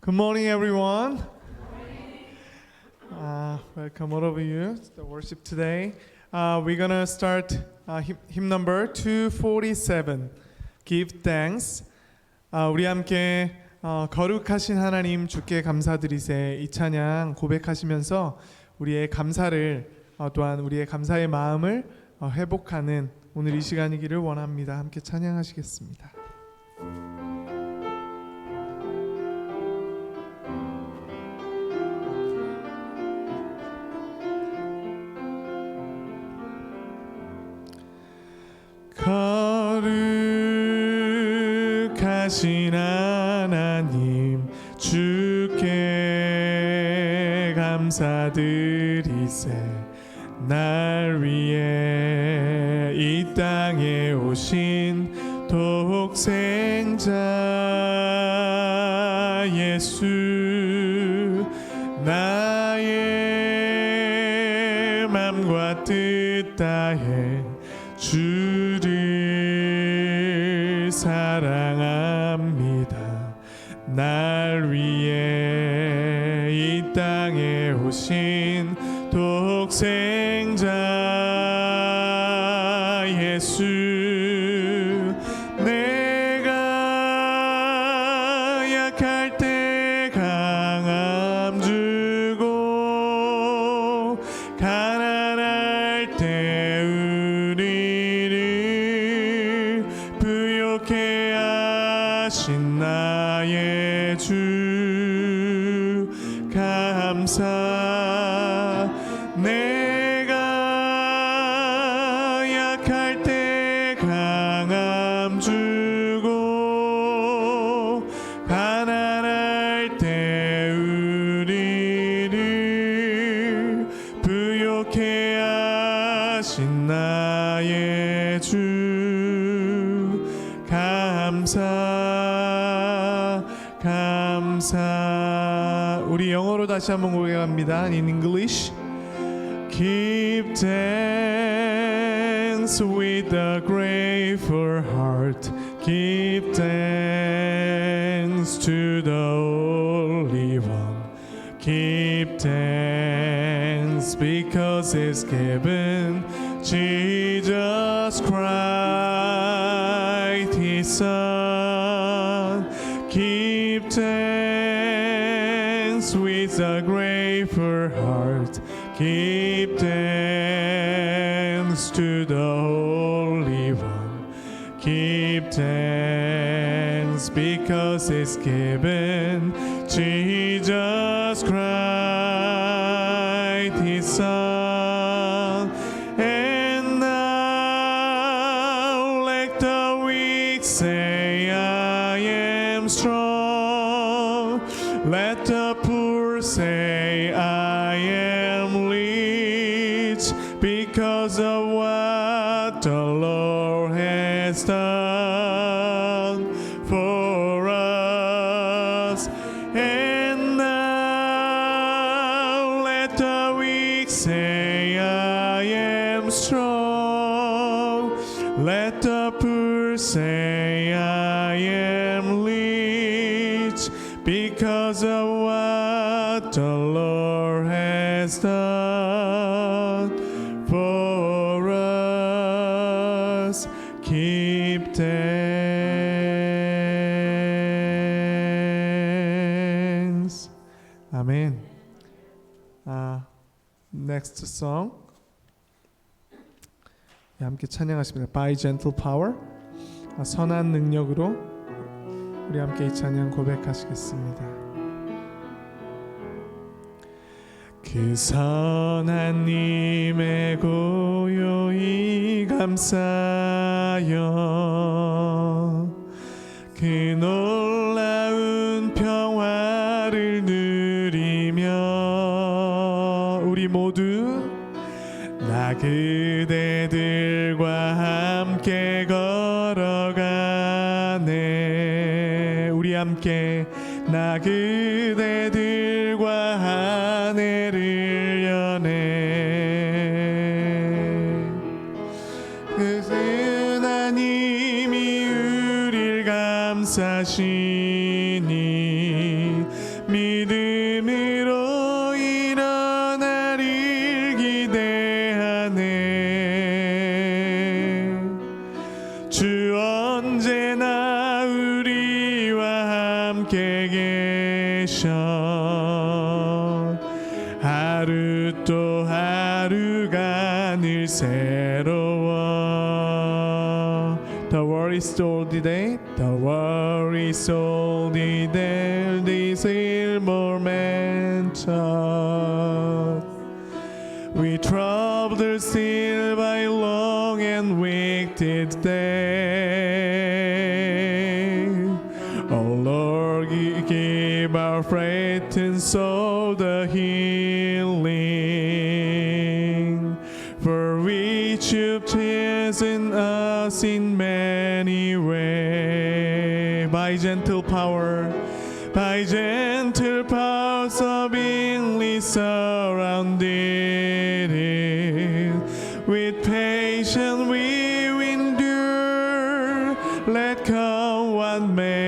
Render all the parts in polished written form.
Good morning, everyone. Welcome all of you to the worship today. We're gonna start hymn number 247. Give thanks. 우리 함께 거룩하신 하나님 주께 감사드리세 이 찬양 고백하시면서 우리의 감사를 또한 우리의 감사의 마음을 회복하는 오늘 이 시간이기를 원합니다. 함께 찬양하시겠습니다. 거룩하신 하나님 주께 감사드리세 날 위해 이 땅에 오신 독생자 예수 나의 맘과 뜻 다해 주를 사랑합니다. 날 위해 이 땅에 오신 독생자 예수 내가 약할 때 강함 주고 가난할 때 우리를 부욕해 하신 나의 주 감사 내가 약할 때 강함 주고 가난할 때 우리를 부욕해 하신 나의 주 감사 우리 영어로 다시 한번 고백합니다. In English Give thanks with a grateful heart. Give thanks to the Holy One. Give thanks because it's given Jesus Christ His Son. Give thanks with a grateful heart. Give thanks to the Holy One. Give thanks because it's given Jesus Christ His Son. And now let the weak say I am strong. Let the poor say I am rich because of what the Lord has done for us. And now let the weak say I am strong. Let the poor say I am rich because of what the Lord has done for us. Keep thanks. Amen. Next song. 함께 찬양하십니다. By gentle power. 선한 능력으로 우리 함께 이 찬양 고백하시겠습니다. 그 선한 님의 고요히 감사여 그 놀라운 평화를 누리며 우리 모두 나 그대들과 함께 걸어가네 우리 함께 나 그대들과 한 해를 여네 그 하나님이 우릴 감싸시니 주 언제나 우리와 함께 계셔 하루 또 하루가 늘 새로워 The world is all the day The world is all the day This is momentous We troubled still by long and wicked day Oh Lord give our faith and soul the healing For which you've chosen us in many ways By gentle power so beingly surrounded with patience we endure let come what may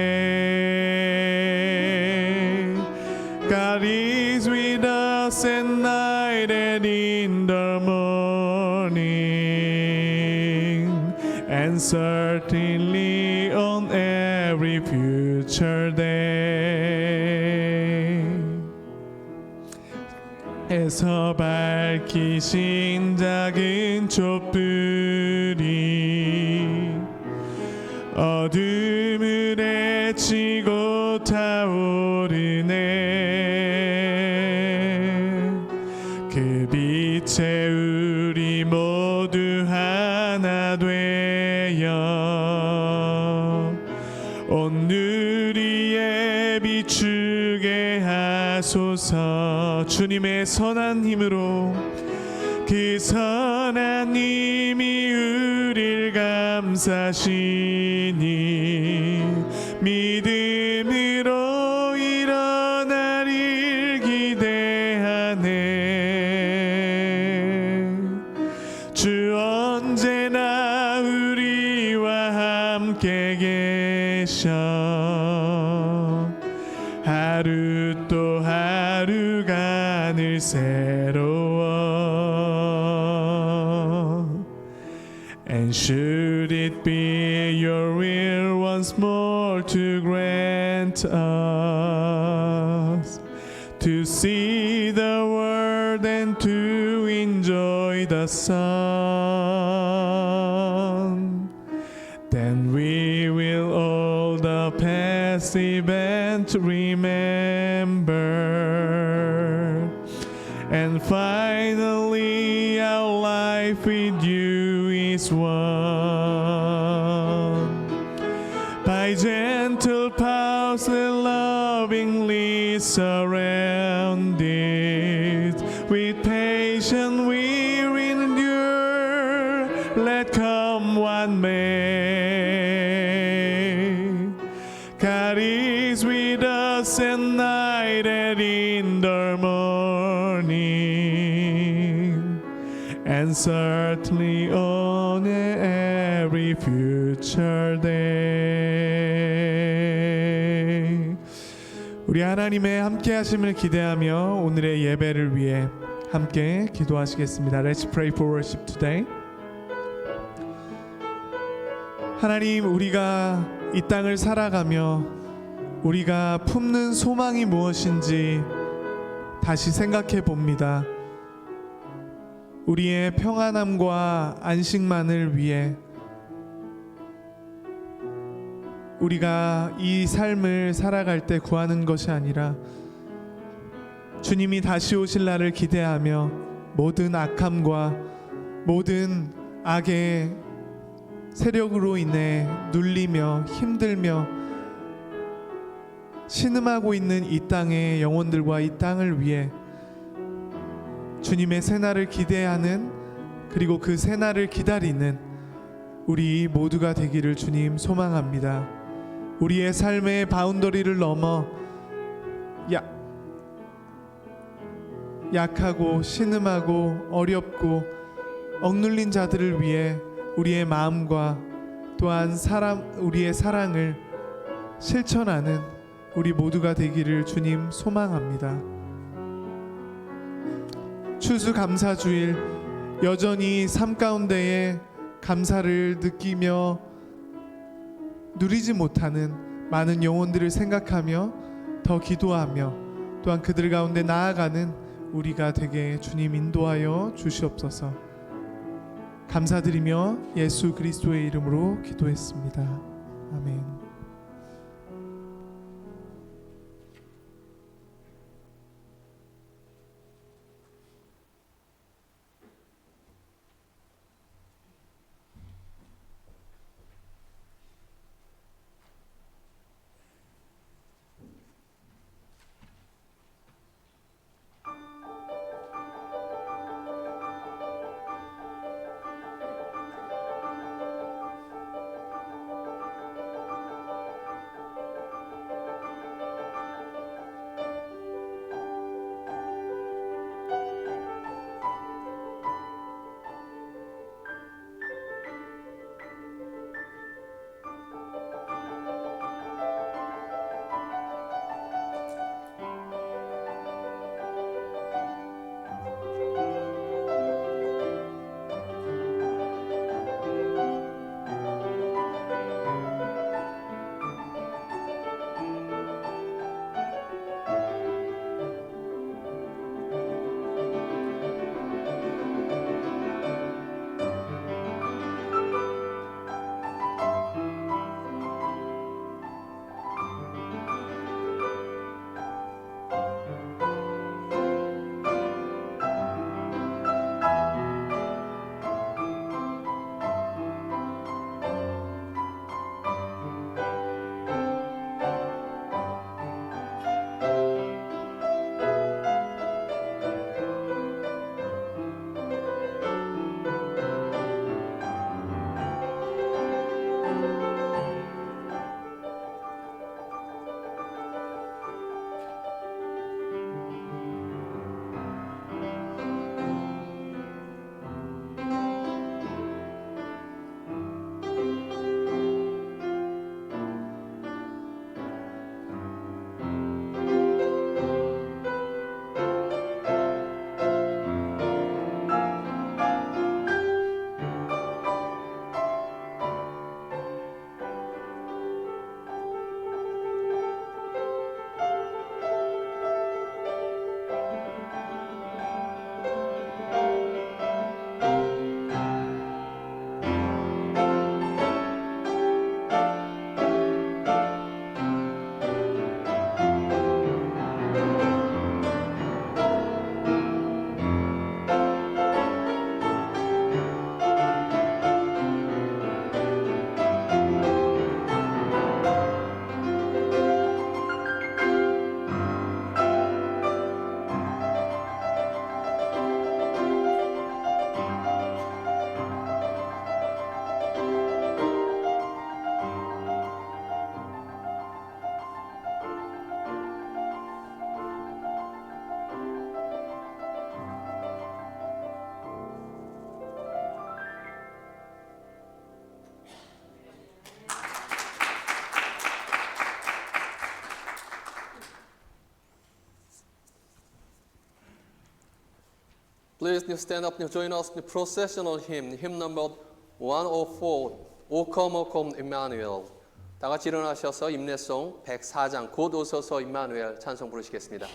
God is with us at night and in the morning and certainly on every future day 에서 밝히신 작은 촛불이 어둠을 헤치고 타오르네 그 빛에 우리 모두 하나 되어 온 누리에 비추게 하소서 주님의 선한 힘으로 그 선한 힘이 우릴 감싸시니 믿음으로 일어나릴 기대하네 주 언제나 우리와 함께 계셔 하루 또 하루가 늘 새로워 And should it be your will once more to grant us to see the world and to enjoy the sun then we will all the past events remember and finally our life with you is one by gentle powers lovingly surrounded with patience we endure let come what may God is with us at night and in the morning and certainly on every future day 우리 하나님의 함께 하심을 기대하며 오늘의 예배를 위해 함께 기도하시겠습니다. Let's pray for worship today. 하나님 우리가 이 땅을 살아가며 우리가 품는 소망이 무엇인지 다시 생각해 봅니다. 우리의 평안함과 안식만을 위해 우리가 이 삶을 살아갈 때 구하는 것이 아니라 주님이 다시 오실 날을 기대하며 모든 악함과 모든 악의 세력으로 인해 눌리며 힘들며 신음하고 있는 이 땅의 영혼들과 이 땅을 위해 주님의 새날을 기대하는 그리고 그 새날을 기다리는 우리 모두가 되기를 주님 소망합니다. 우리의 삶의 바운더리를 넘어 약하고 신음하고 어렵고 억눌린 자들을 위해 우리의 마음과 또한 우리의 사랑을 실천하는 우리 모두가 되기를 주님 소망합니다. 추수감사주일 여전히 삶 가운데에 감사를 느끼며 누리지 못하는 많은 영혼들을 생각하며 더 기도하며 또한 그들 가운데 나아가는 우리가 되게 주님 인도하여 주시옵소서. 감사드리며 예수 그리스도의 이름으로 기도했습니다. 아멘. Please stand up and join us in the processional hymn number 104, O come, O come, Emmanuel. 다 같이 일어나셔서 임례송 104장 곧 오소서 임마누엘 찬송 부르시겠습니다.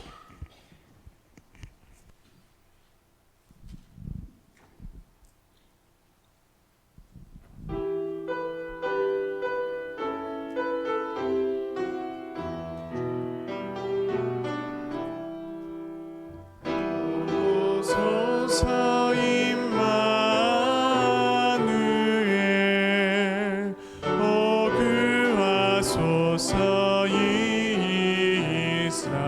오소서 임마누엘 오 구하소서 이스라엘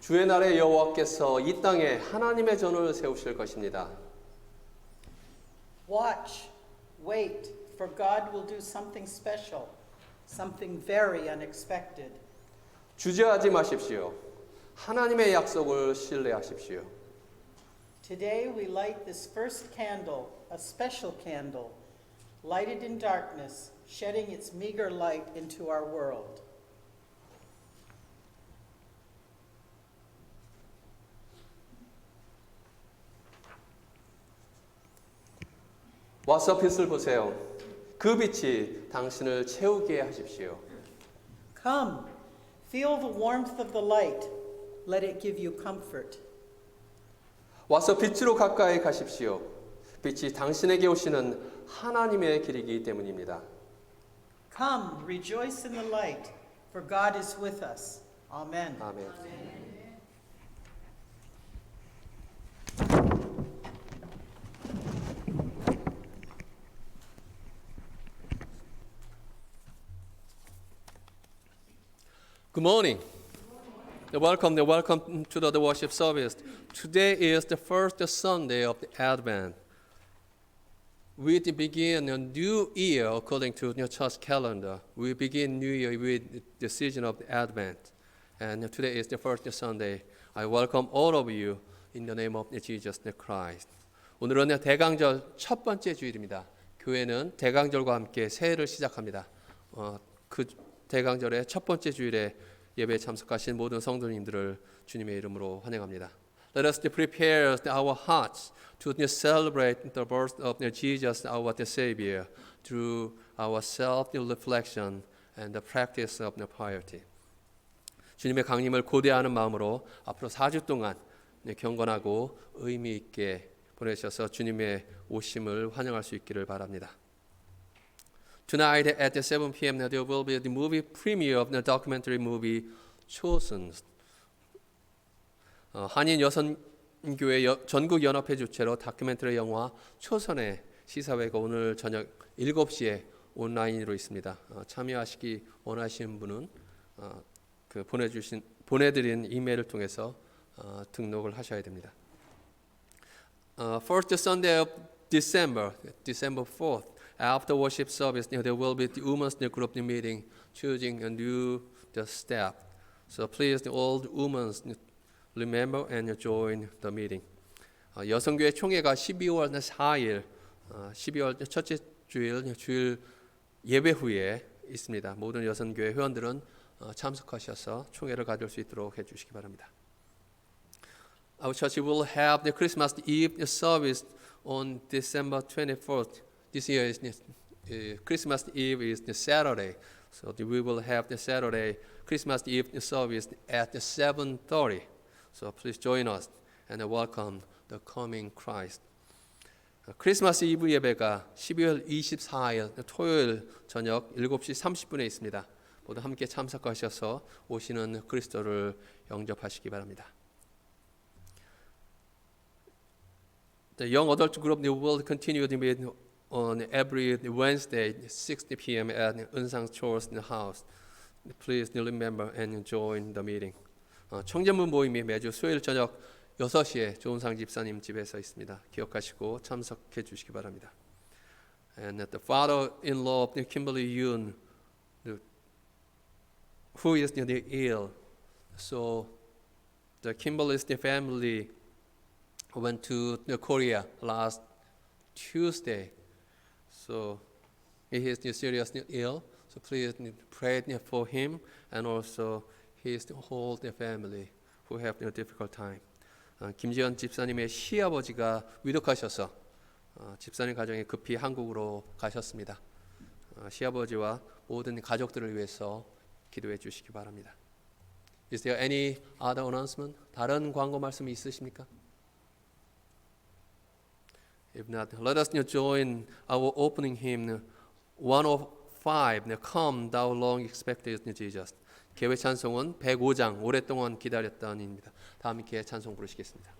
주의 날에 여호와께서 이 땅에 하나님의 전을 세우실 것입니다. Watch, wait, for God will do something special, something very unexpected. 주저하지 마십시오. 하나님의 약속을 신뢰하십시오. Today we light this first candle, a special candle, lighted in darkness, shedding its meager light into our world. 와서 빛을 보세요. 그 빛이 당신을 채우게 하십시오. Come, feel the warmth of the light. Let it give you comfort. 와서 빛으로 가까이 가십시오. 빛이 당신에게 오시는 하나님의 길이기 때문입니다. Come, rejoice in the light, for God is with us. Amen. 아멘. Good morning. Welcome to the worship service. Today is the first Sunday of the Advent. We begin a new year according to the church calendar. We begin New Year with the season of the Advent. And today is the first Sunday. I welcome all of you in the name of Jesus Christ. 오늘은 대강절 첫 번째 주일입니다. 교회는 대강절과 함께 새해를 시작합니다. 그 대강절의 첫 번째 주일에 예배에 참석하신 모든 성도님들을 주님의 이름으로 환영합니다. Let us prepare our hearts to celebrate the birth of Jesus, our Savior, through our self-reflection and the practice of piety. 주님의 강림을 고대하는 마음으로 앞으로 4주 동안 경건하고 의미 있게 보내셔서 주님의 오심을 환영할 수 있기를 바랍니다. Tonight at 7 p.m. there will be the movie premiere of the documentary movie Chosen. 한인 여선교회 전국 연합회 주최로 다큐멘터리 영화 초선의 시사회가 오늘 저녁 7시에 온라인으로 있습니다. 참여하시기 원하시는 분은 보내드린 이메일을 통해서 등록을 하셔야 됩니다. First Sunday of December 4th. After worship service, there will be the women's group meeting, choosing a new staff. So please, the old women, remember and join the meeting. 여성교회 총회가 12월 4일, 12월 첫째 주일 예배 후에 있습니다. 모든 여성교회 회원들은 참석하셔서 총회를 가질 수 있도록 해주시기 바랍니다. Our church will have the Christmas Eve service on December 24th. This year is Christmas Eve is the Saturday, so we will have the Saturday Christmas Eve service at 7:30. So please join us and welcome the coming Christ. 크리스마스 이브 예배가 12월 24일 토요일 저녁 7시 30분에 있습니다. 모두 함께 참석하셔서 오시는 그리스도를 영접하시기 바랍니다. The young adult group will continue to meet on every Wednesday, 6 p.m. at Eun상 Church House. Please remember and join the meeting. 청년부 모임이 매주 수요일 저녁 6시에 조은상 집사님 집에서 있습니다. 기억하시고 참석해 주시기 바랍니다. And the father-in-law of Kimberly Yoon, who is ill, so the Kimberly's family went to Korea last Tuesday. So he is seriously ill. So please pray for him and also his whole family who have a difficult time. 김지연 집사님의 시아버지가 위독하셔서 집사님 가정이 급히 한국으로 가셨습니다. 시아버지와 모든 가족들을 위해서 기도해 주시기 바랍니다. Is there any other announcement? 다른 광고 말씀이 있으십니까? If not, let us join our opening hymn 105, Come Thou Long Expected Jesus. 개회 찬송은 105장, 오랫동안 기다렸다입니다. 다 함께 찬송 부르시겠습니다.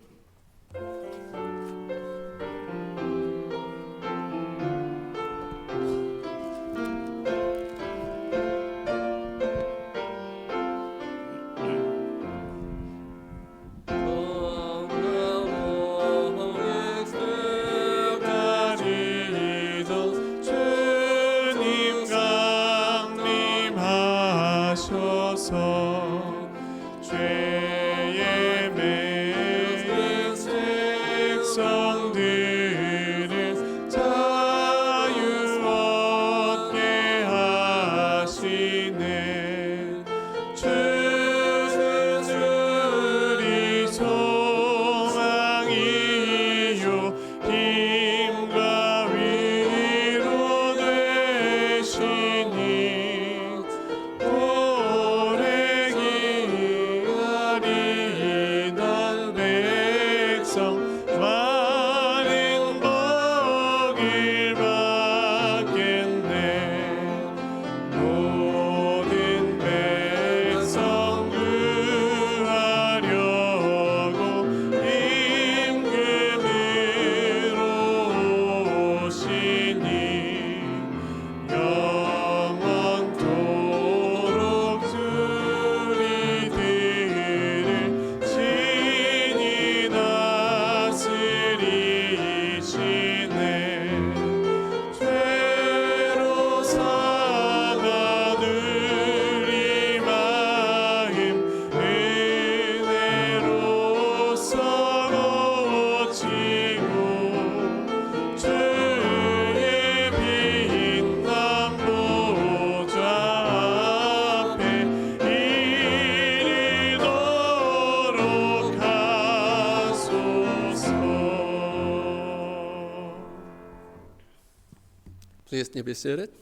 Please be seated.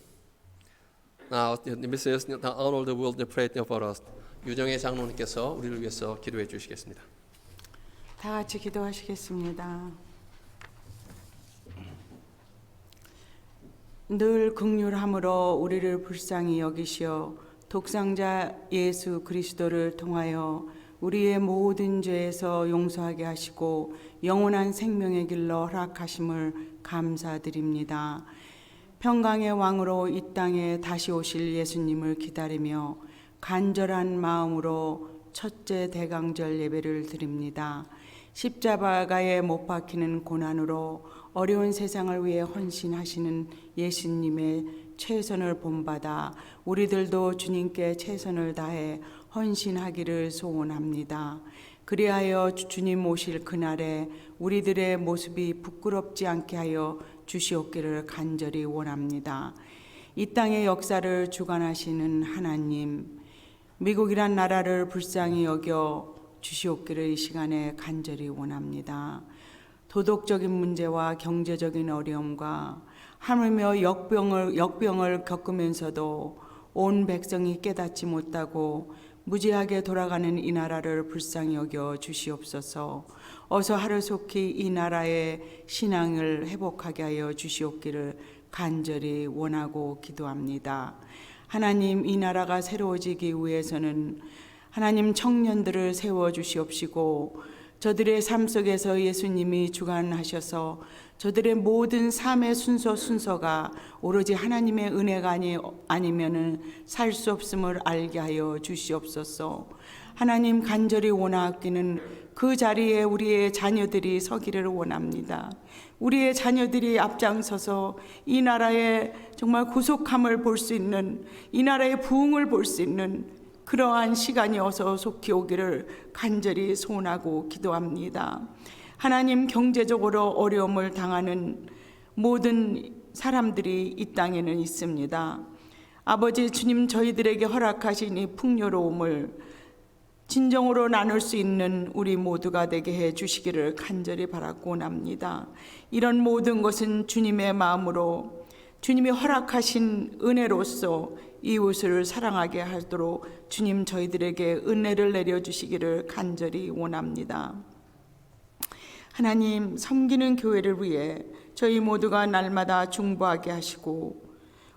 Now, Mrs. Arnold will pray for us. 유정혜 장로님께서 우리를 위해서 기도해 주시겠습니다. 다 같이 기도하시겠습니다. 늘 긍휼함으로 우리를 불쌍히 여기시어 독생자 예수 그리스도를 통하여 우리의 모든 죄에서 용서하게 하시고 영원한 생명의 길로 허락하심을 감사드립니다. 평강의 왕으로 이 땅에 다시 오실 예수님을 기다리며 간절한 마음으로 첫째 대강절 예배를 드립니다. 십자가에 못 박히는 고난으로 어려운 세상을 위해 헌신하시는 예수님의 최선을 본받아 우리들도 주님께 최선을 다해 헌신하기를 소원합니다. 그리하여 주님 오실 그날에 우리들의 모습이 부끄럽지 않게 하여 주시옵기를 간절히 원합니다. 이 땅의 역사를 주관하시는 하나님, 미국이란 나라를 불쌍히 여겨 주시옵기를 이 시간에 간절히 원합니다. 도덕적인 문제와 경제적인 어려움과 하물며 역병을 겪으면서도 온 백성이 깨닫지 못하고 무지하게 돌아가는 이 나라를 불쌍히 여겨 주시옵소서. 어서 하루속히 이 나라의 신앙을 회복하게 하여 주시옵기를 간절히 원하고 기도합니다. 하나님, 이 나라가 새로워지기 위해서는 하나님 청년들을 세워 주시옵시고 저들의 삶 속에서 예수님이 주관하셔서 저들의 모든 삶의 순서가 오로지 하나님의 은혜가 아니면은 살 수 없음을 알게 하여 주시옵소서. 하나님, 간절히 원하기는 그 자리에 우리의 자녀들이 서기를 원합니다. 우리의 자녀들이 앞장서서 이 나라의 정말 구속함을 볼 수 있는, 이 나라의 부흥을 볼 수 있는 그러한 시간이 어서 속히 오기를 간절히 소원하고 기도합니다. 하나님, 경제적으로 어려움을 당하는 모든 사람들이 이 땅에는 있습니다. 아버지 주님, 저희들에게 허락하신 이 풍요로움을 진정으로 나눌 수 있는 우리 모두가 되게 해 주시기를 간절히 바라고 원합니다. 이런 모든 것은 주님의 마음으로 주님이 허락하신 은혜로서 이웃을 사랑하게 하도록 주님 저희들에게 은혜를 내려주시기를 간절히 원합니다. 하나님, 섬기는 교회를 위해 저희 모두가 날마다 중보하게 하시고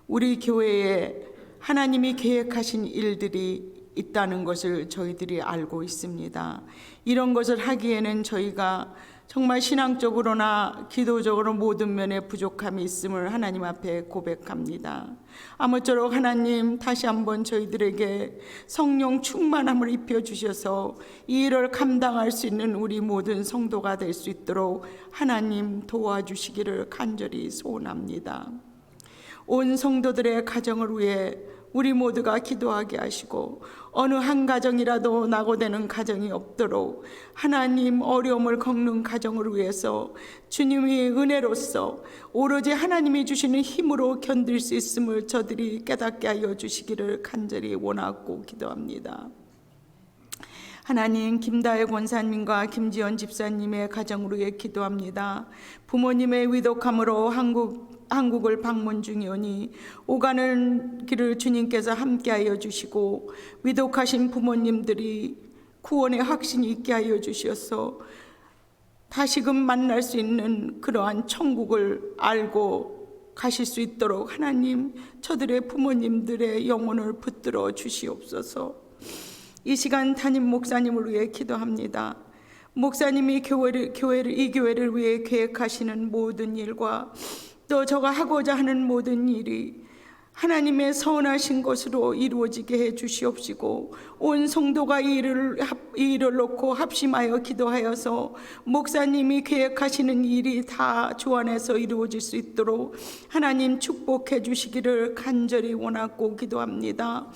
우리 교회에 하나님이 계획하신 일들이 있다는 것을 저희들이 알고 있습니다. 이런 것을 하기에는 저희가 정말 신앙적으로나 기도적으로 모든 면에 부족함이 있음을 하나님 앞에 고백합니다. 아무쪼록 하나님, 다시 한번 저희들에게 성령 충만함을 입혀주셔서 이 일을 감당할 수 있는 우리 모든 성도가 될 수 있도록 하나님 도와주시기를 간절히 소원합니다. 온 성도들의 가정을 위해 우리 모두가 기도하게 하시고 어느 한 가정이라도 낙오되는 가정이 없도록 하나님, 어려움을 겪는 가정을 위해서 주님이 은혜로서 오로지 하나님이 주시는 힘으로 견딜 수 있음을 저들이 깨닫게 하여 주시기를 간절히 원하고 기도합니다. 하나님, 김다혜 권사님과 김지연 집사님의 가정을 위해 기도합니다. 부모님의 위독함으로 한국을 방문 중이오니 오가는 길을 주님께서 함께하여 주시고 위독하신 부모님들이 구원의 확신이 있게 하여 주셔서 다시금 만날 수 있는 그러한 천국을 알고 가실 수 있도록 하나님, 저들의 부모님들의 영혼을 붙들어 주시옵소서. 이 시간 담임 목사님을 위해 기도합니다. 목사님이 이 교회를 위해 계획하시는 모든 일과 또 저가 하고자 하는 모든 일이 하나님의 선하신 것으로 이루어지게 해 주시옵시고 온 성도가 이 일을 놓고 합심하여 기도하여서 목사님이 계획하시는 일이 다 주안에서 이루어질 수 있도록 하나님 축복해 주시기를 간절히 원하고 기도합니다.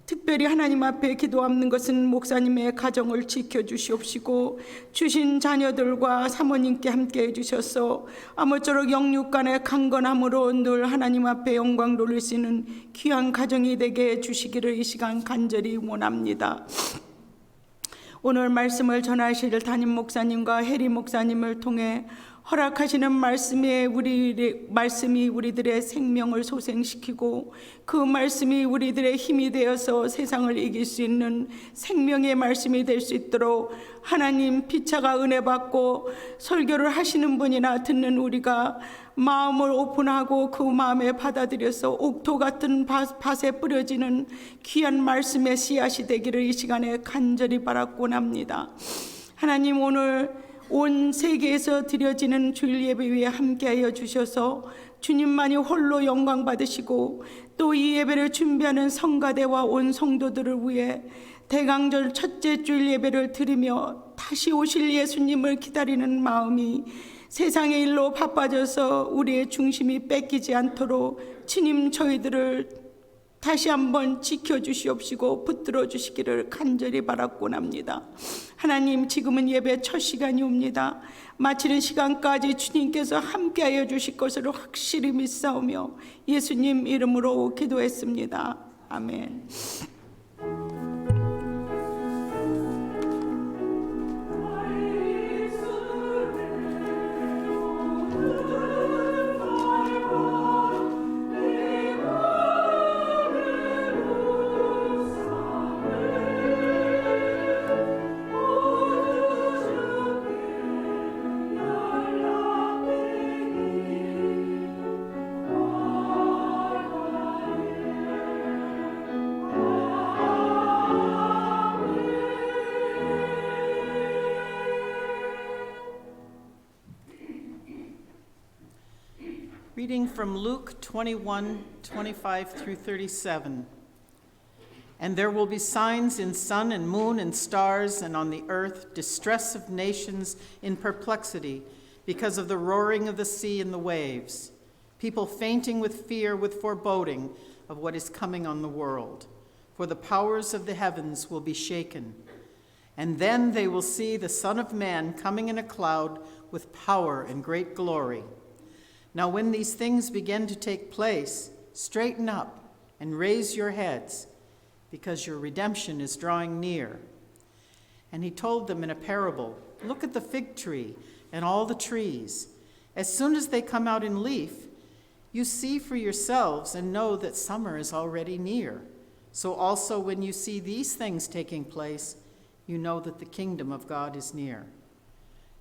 특별히 하나님 앞에 기도하는 것은 목사님의 가정을 지켜주시옵시고 주신 자녀들과 사모님께 함께 해주셔서 아무쪼록 영육간의 강건함으로 늘 하나님 앞에 영광 돌릴 수 있는 귀한 가정이 되게 해주시기를 이 시간 간절히 원합니다. 오늘 말씀을 전하실 담임 목사님과 해리 목사님을 통해 허락하시는 말씀이 우리들의 생명을 소생시키고 그 말씀이 우리들의 힘이 되어서 세상을 이길 수 있는 생명의 말씀이 될 수 있도록 하나님 피차가 은혜 받고 설교를 하시는 분이나 듣는 우리가 마음을 오픈하고 그 마음에 받아들여서 옥토 같은 밭에 뿌려지는 귀한 말씀의 씨앗이 되기를 이 시간에 간절히 바라곤 합니다. 하나님, 오늘 온 세계에서 드려지는 주일 예배 위에 함께하여 주셔서 주님만이 홀로 영광 받으시고 또 이 예배를 준비하는 성가대와 온 성도들을 위해 대강절 첫째 주일 예배를 드리며 다시 오실 예수님을 기다리는 마음이 세상의 일로 바빠져서 우리의 중심이 뺏기지 않도록 주님 저희들을 다시 한번 지켜주시옵시고 붙들어 주시기를 간절히 바라곤 합니다. 하나님, 지금은 예배 첫 시간이옵니다. 마치는 시간까지 주님께서 함께하여 주실 것을 확실히 믿사오며 예수님 이름으로 기도했습니다. 아멘. Reading from Luke 21:25 through 37. And there will be signs in sun and moon and stars, and on the earth distress of nations in perplexity because of the roaring of the sea and the waves, people fainting with fear, with foreboding of what is coming on the world. For the powers of the heavens will be shaken. And then they will see the Son of Man coming in a cloud with power and great glory. Now when these things begin to take place, straighten up and raise your heads, because your redemption is drawing near. And he told them in a parable, look at the fig tree and all the trees. As soon as they come out in leaf, you see for yourselves and know that summer is already near. So also when you see these things taking place, you know that the kingdom of God is near.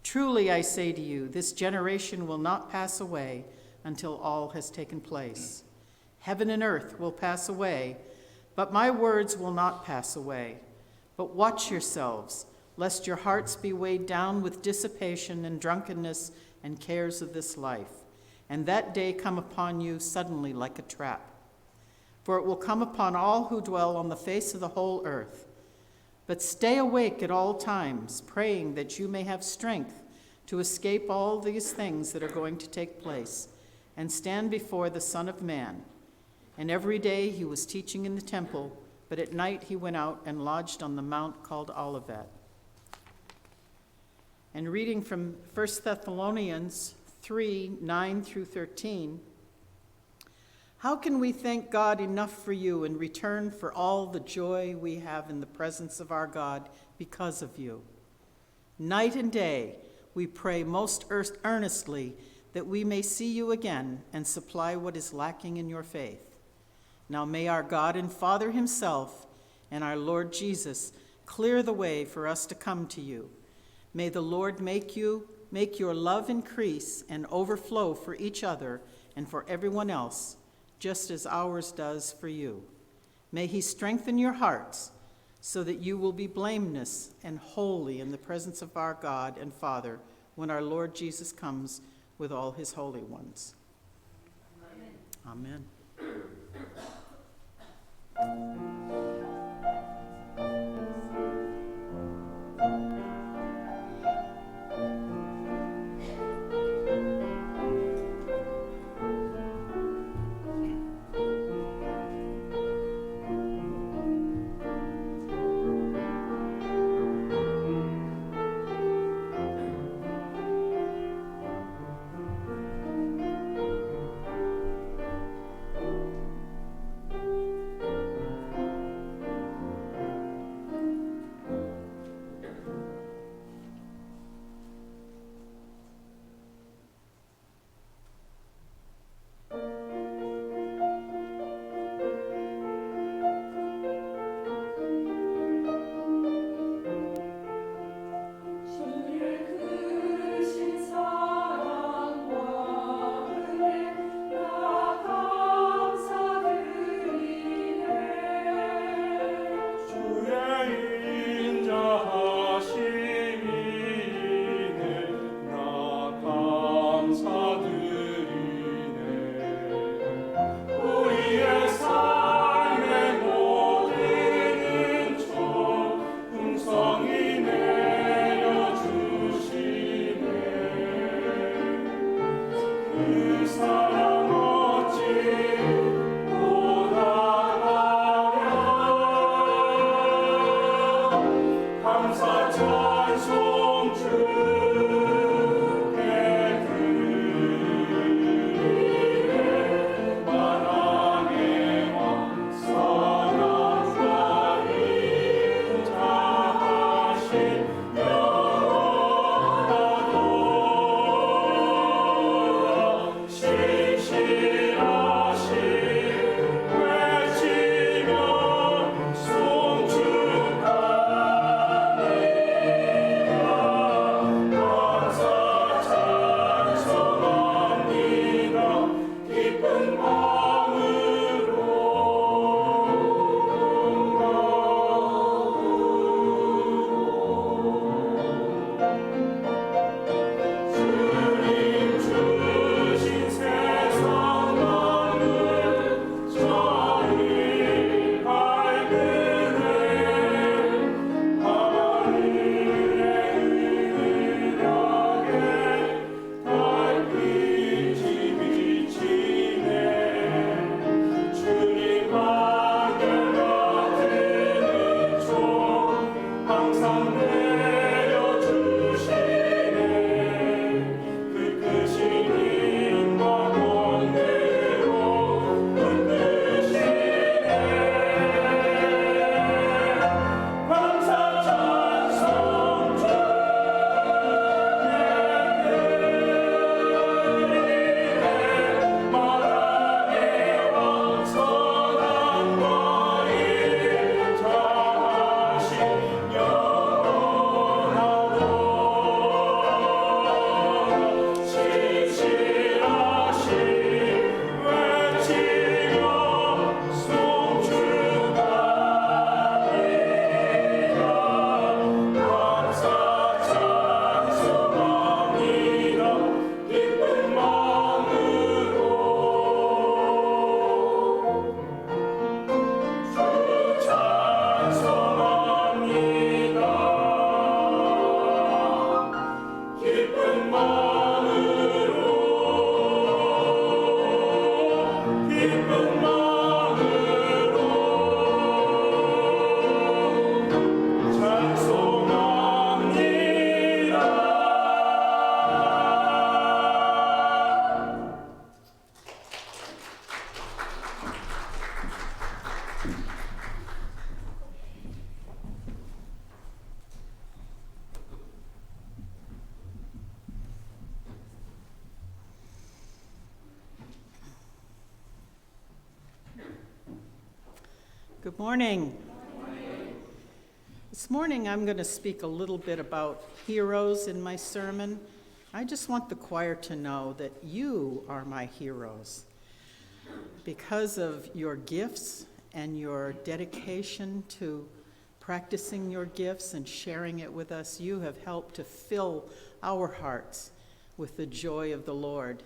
Truly I say to you, this generation will not pass away until all has taken place. Heaven and earth will pass away, but my words will not pass away. But watch yourselves, lest your hearts be weighed down with dissipation and drunkenness and cares of this life, and that day come upon you suddenly like a trap. For it will come upon all who dwell on the face of the whole earth. But stay awake at all times, praying that you may have strength to escape all these things that are going to take place, and stand before the Son of Man. And every day he was teaching in the temple, but at night he went out and lodged on the mount called Olivet. And reading from 1 Thessalonians 3:9 through 13, how can we thank God enough for you in return for all the joy we have in the presence of our God because of you? Night and day we pray most earnestly that we may see you again and supply what is lacking in your faith. Now may our God and Father himself and our Lord Jesus clear the way for us to come to you. May the Lord make your love increase and overflow for each other and for everyone else, just as ours does for you. May he strengthen your hearts so that you will be blameless and holy in the presence of our God and Father when our Lord Jesus comes with all his holy ones. Amen. Good morning. This morning I'm going to speak a little bit about heroes in my sermon. I just want the choir to know that you are my heroes. Because of your gifts and your dedication to practicing your gifts and sharing it with us, you have helped to fill our hearts with the joy of the Lord.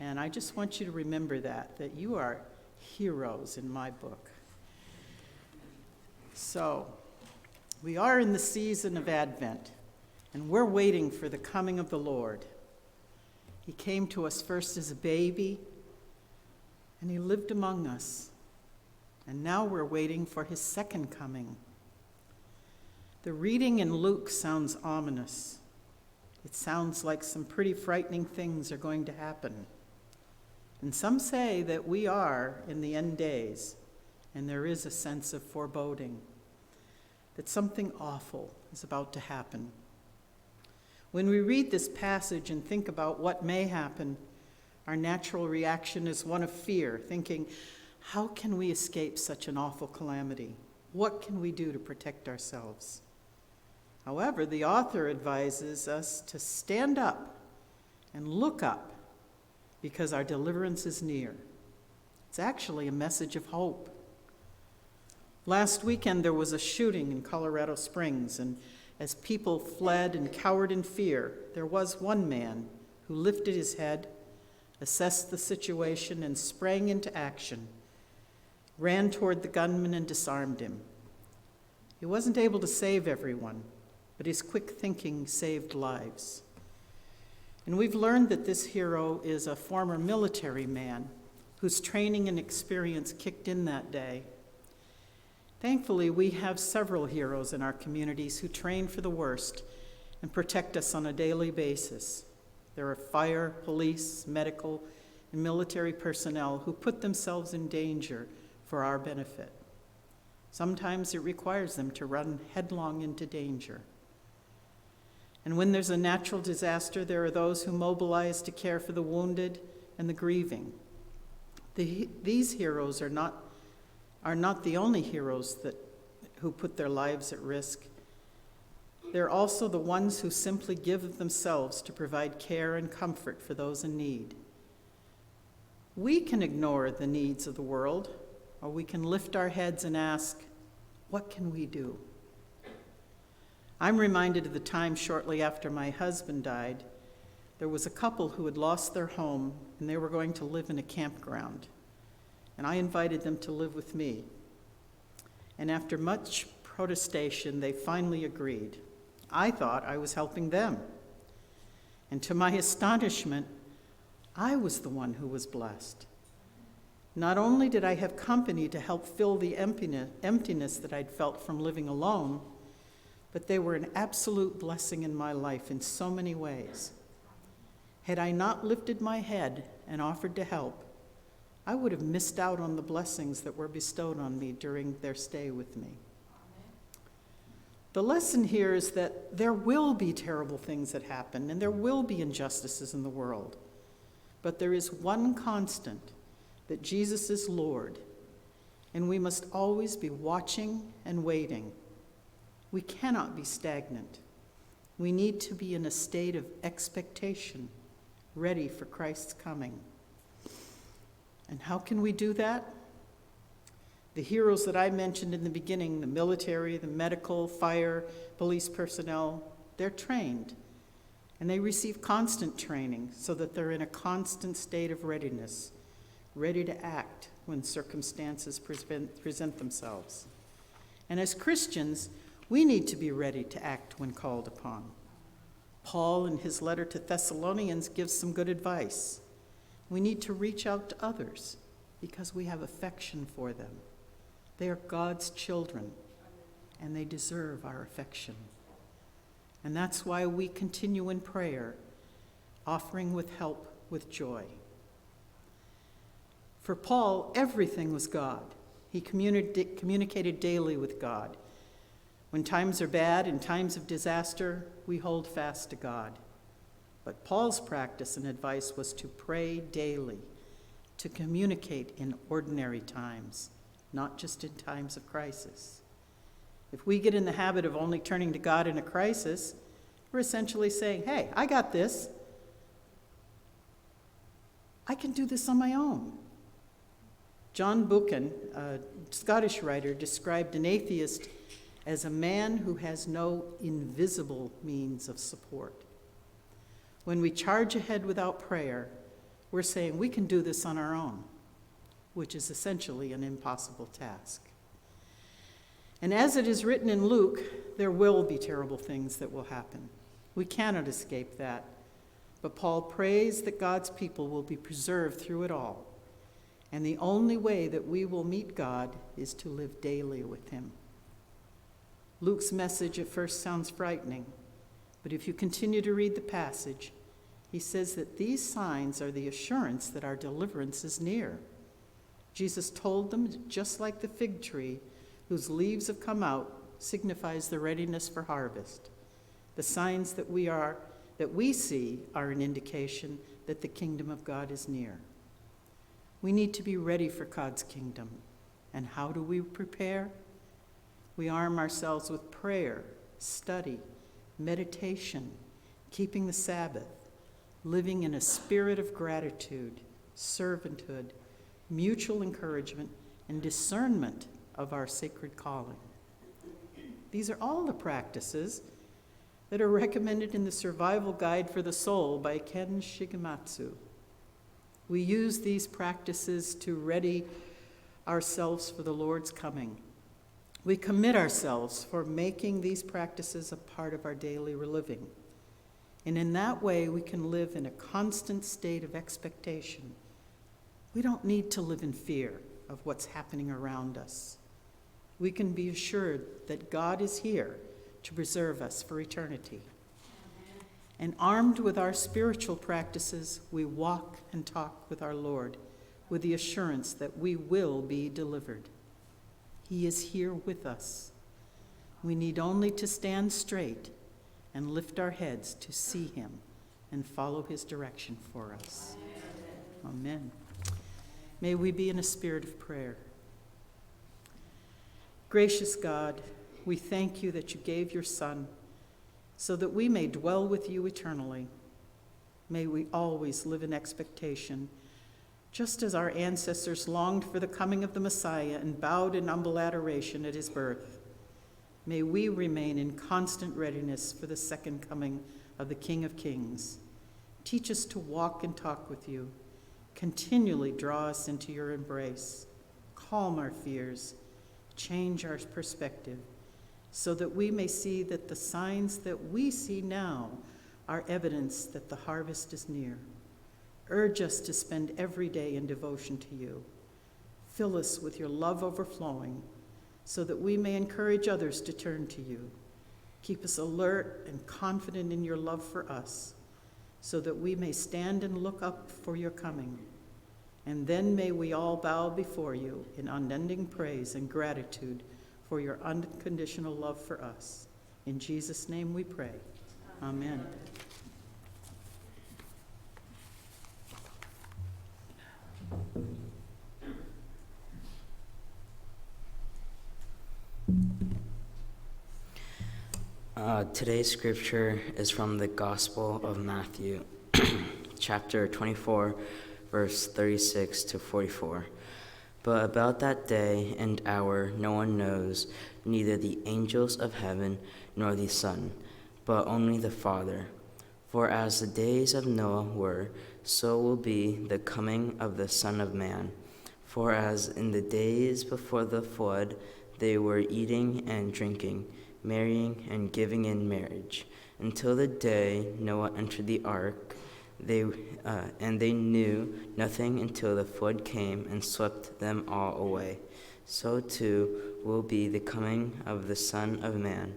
And I just want you to remember that you are heroes in my book. So, we are in the season of Advent, and we're waiting for the coming of the Lord. He came to us first as a baby, and he lived among us. And now we're waiting for his second coming. The reading in Luke sounds ominous. It sounds like some pretty frightening things are going to happen. And some say that we are in the end days, and there is a sense of foreboding that something awful is about to happen. When we read this passage and think about what may happen, our natural reaction is one of fear, thinking, how can we escape such an awful calamity? What can we do to protect ourselves? However, the author advises us to stand up and look up because our deliverance is near. It's actually a message of hope. Last weekend, there was a shooting in Colorado Springs, and as people fled and cowered in fear, there was one man who lifted his head, assessed the situation, and sprang into action, ran toward the gunman and disarmed him. He wasn't able to save everyone, but his quick thinking saved lives. And we've learned that this hero is a former military man whose training and experience kicked in that day. Thankfully, we have several heroes in our communities who train for the worst and protect us on a daily basis. There are fire, police, medical, and military personnel who put themselves in danger for our benefit. Sometimes it requires them to run headlong into danger. And when there's a natural disaster, there are those who mobilize to care for the wounded and the grieving. These heroes are not the only heroes who put their lives at risk. They're also the ones who simply give of themselves to provide care and comfort for those in need. We can ignore the needs of the world, or we can lift our heads and ask, what can we do? I'm reminded of the time shortly after my husband died. There was a couple who had lost their home, and they were going to live in a campground. And I invited them to live with me. And after much protestation, they finally agreed. I thought I was helping them. And to my astonishment, I was the one who was blessed. Not only did I have company to help fill the emptiness that I'd felt from living alone, but they were an absolute blessing in my life in so many ways. Had I not lifted my head and offered to help, I would have missed out on the blessings that were bestowed on me during their stay with me. The lesson here is that there will be terrible things that happen, and there will be injustices in the world. But there is one constant, that Jesus is Lord, and we must always be watching and waiting. We cannot be stagnant. We need to be in a state of expectation, ready for Christ's coming. And how can we do that? The heroes that I mentioned in the beginning, the military, the medical, fire, police personnel, they're trained. And they receive constant training so that they're in a constant state of readiness, ready to act when circumstances present themselves. And as Christians, we need to be ready to act when called upon. Paul, in his letter to Thessalonians, gives some good advice. We need to reach out to others, because we have affection for them. They are God's children, and they deserve our affection. And that's why we continue in prayer, offering with help with joy. For Paul, everything was God. He communicated daily with God. When times are bad and times of disaster, we hold fast to God. But Paul's practice and advice was to pray daily, to communicate in ordinary times, not just in times of crisis. If we get in the habit of only turning to God in a crisis, we're essentially saying, hey, I got this. I can do this on my own. John Buchan, a Scottish writer, described an atheist as a man who has no invisible means of support. When we charge ahead without prayer, we're saying we can do this on our own, which is essentially an impossible task. And as it is written in Luke, there will be terrible things that will happen. We cannot escape that. But Paul prays that God's people will be preserved through it all. And the only way that we will meet God is to live daily with him. Luke's message at first sounds frightening, but if you continue to read the passage, he says that these signs are the assurance that our deliverance is near. Jesus told them, just like the fig tree whose leaves have come out signifies the readiness for harvest. The signs that we see are an indication that the kingdom of God is near. We need to be ready for God's kingdom. And how do we prepare? We arm ourselves with prayer, study, meditation, keeping the Sabbath, living in a spirit of gratitude, servanthood, mutual encouragement, and discernment of our sacred calling. These are all the practices that are recommended in the Survival Guide for the Soul by Ken Shigematsu. We use these practices to ready ourselves for the Lord's coming. We commit ourselves for making these practices a part of our daily living. And in that way, we can live in a constant state of expectation. We don't need to live in fear of what's happening around us. We can be assured that God is here to preserve us for eternity. And armed with our spiritual practices, we walk and talk with our Lord with the assurance that we will be delivered. He is here with us. We need only to stand straight and lift our heads to see him and follow his direction for us. Amen. May we be in a spirit of prayer. Gracious God, we thank you that you gave your Son so that we may dwell with you eternally. May we always live in expectation, just as our ancestors longed for the coming of the Messiah and bowed in humble adoration at his birth. May we remain in constant readiness for the second coming of the King of Kings. Teach us to walk and talk with you. Continually draw us into your embrace. Calm our fears. Change our perspective, so that we may see that the signs that we see now are evidence that the harvest is near. Urge us to spend every day in devotion to you. Fill us with your love overflowing, so that we may encourage others to turn to you. Keep us alert and confident in your love for us, so that we may stand and look up for your coming. And then may we all bow before you in unending praise and gratitude for your unconditional love for us. In Jesus' name we pray. Amen. Today's scripture is from the Gospel of Matthew, chapter 24, verse 36 to 44. But about that day and hour no one knows, neither the angels of heaven nor the Son, but only the Father. For as the days of Noah were, so will be the coming of the Son of Man. For as in the days before the flood they were eating and drinking, marrying and giving in marriage, until the day Noah entered the ark. And they knew nothing until the flood came and swept them all away. So too will be the coming of the Son of Man.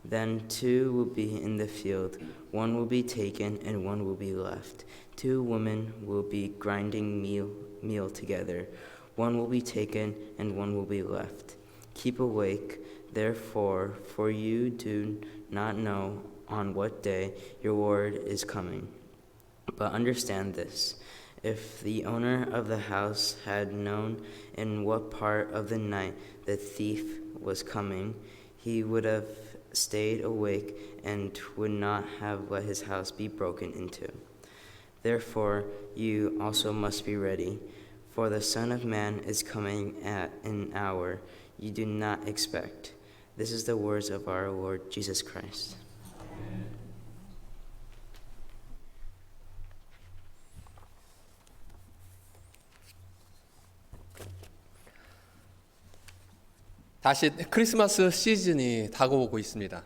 Then two will be in the field, one will be taken and one will be left. Two women will be grinding meal together, one will be taken and one will be left. Keep awake, therefore, for you do not know on what day your Lord is coming. But understand this, if the owner of the house had known in what part of the night the thief was coming, he would have stayed awake and would not have let his house be broken into. Therefore, you also must be ready, for the Son of Man is coming at an hour you do not expect. This is the words of our Lord Jesus Christ. 다시 크리스마스 시즌이 다가오고 있습니다.